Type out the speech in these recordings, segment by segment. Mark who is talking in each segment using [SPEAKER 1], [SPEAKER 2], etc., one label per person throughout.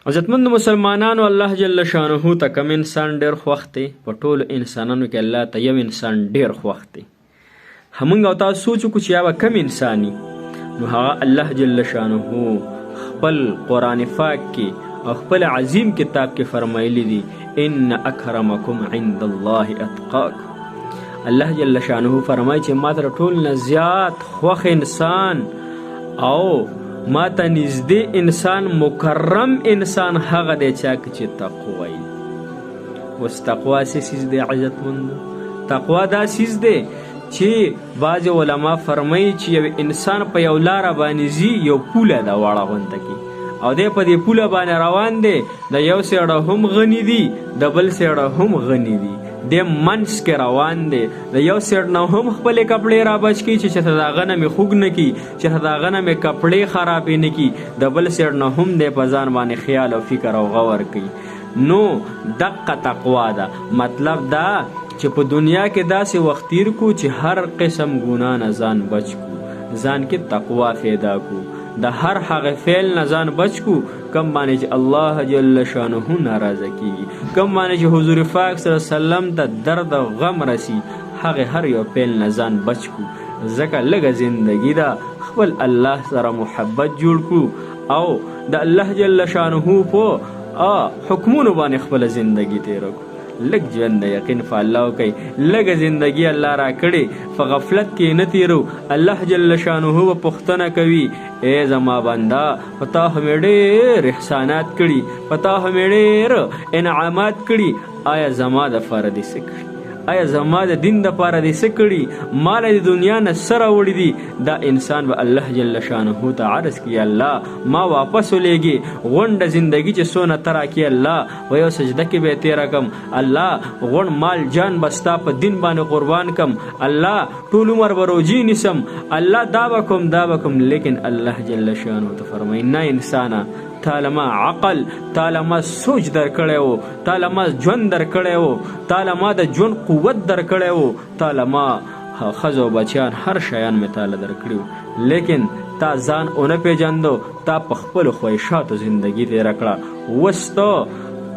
[SPEAKER 1] عزتمند مسلمانانو، الله جل شانه ته کم انسان ډیر خوښ دی. په ټولو انسانانو کې الله ته یو انسان ډیر خوښ دی. همونږ او تاسو سوچ وکړو چې هغه کم انساني، نو هغه الله جل شانه خپل قرآن پاک کې او خپل عظیم کتاب کې فرمایلی دی ان اکرمکم عند الله اتقاکم. الله جل شانه فرمایي چې ما تر ټول نه زیات خوښ انسان او ما ته نږدې انسان، مکرم انسان هغه دی چې تقوا وي. اوس تقوا څه څیز دی عزتمندو؟ تقوا دا څیز دی چې بعضې علما فرمایي چې یو انسان په یو لاره باندې ځي، یو پوله ده واړه غونته کې، او دی په دې پوله باندې روان دی، د یو سیړه هم غني دي، د بل سیړه هم غني دي، د منځ کې روان دی، د یو سیډ نه هم خپلې کپړې را بچ کړي چې د هغه نه مې خوږ نه کړي، چې د هغه نه مې کپړې خرابې نه کړي، د بل سیډ نه هم دی په ځان باندې خیال او فکر او غور کوي. نو دقه تقوا ده. مطلب دا چې په دنیا کې داسې وخت تیر کو چې هر قسم ګناه نه ځان بچ کو، ځان کې تقوا پیدا کو، د هر هغه فعل نه ځان بچ کو کم باندې چې الله جل شانه ناراضه کیږي، کم باندې چې حضور پاک صلی الله علیه وسلم ته درد او غم رسی، هغه هر یو فعل نه ځان بچ کو. ځکه لږه زندگی ده، خپل الله سره محبت جوړ کړو او د الله جل شانه په حکمونو باندې خپل زندگی تیر کړو. لږ ژوند د یقین په الله وکړئ، لږه زندگی الله را کړې، په غفلت کې نه تیرو. الله جل شانه به پوښتنه کوي ای زما بنده، په تا همې ډېر احسانات کړي، په تا همې ډېر انعامات کړي، آیا زما دپاره دې څه کړي؟ آیا زما د دین دپاره دې څه کړي؟ مال د دنیا نه څه راوړي دي؟ دا انسان به الله جل شانه ته عرض کړي الله ما واپس ولېږي، غونډه زندگی چې څونه ته راکړي الله و یو سجده کې به یې تېره کړم، الله غونډ مال جان به ستا په دین باندې قربان کړم، الله ټول عمر به روجې نیسم، الله دا به کوم دا به کوم. لیکن الله جل شانه ته فرمایي نه انسانه، تاله ما عقل، تاله ما سوچ در کړی و، تاله ما ژوند در کړی و، تاله ما د ژوند قوت در کړی و، تاله ما ښځه او بچیان هر شیان مې تاله در کړي و، لیکن تا ځان ونه پیژندو، تا په خپلو خواهشاتو زندگی تېره کړه. اوس ته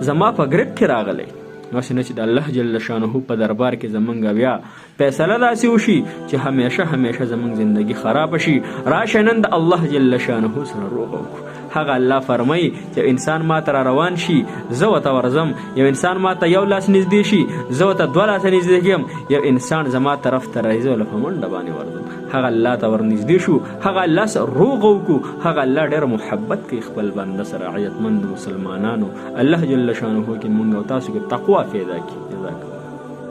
[SPEAKER 1] زما په ګریپ کې راغلی، ناسې نه چې د الله جل شانه په دربار کې زمونږ بیا فیصله داسې وشي چې همیشه همیشه زمونږ زندگی خراب شي. راشه نن د الله جل شانه سره روغه وکړو. هغه الله فرمایي چې انسان ما ته را روان شي زه ورته ورځم، یو انسان ما ته یو لاس نږدې شي زه ورته دوه لاسه نږدې کړم، یو انسان زما طرف ته راځي زه په منډه باندې ورځم. هغه الله ته ورنږدې شو، هغه الله سره روغه وکړو، هغه الله ډېر محبت کوي خپل بنده سره. عزتمند مسلمانانو، الله جل شانه کې مونږ او تاسو کې تقوا پیدا کړي.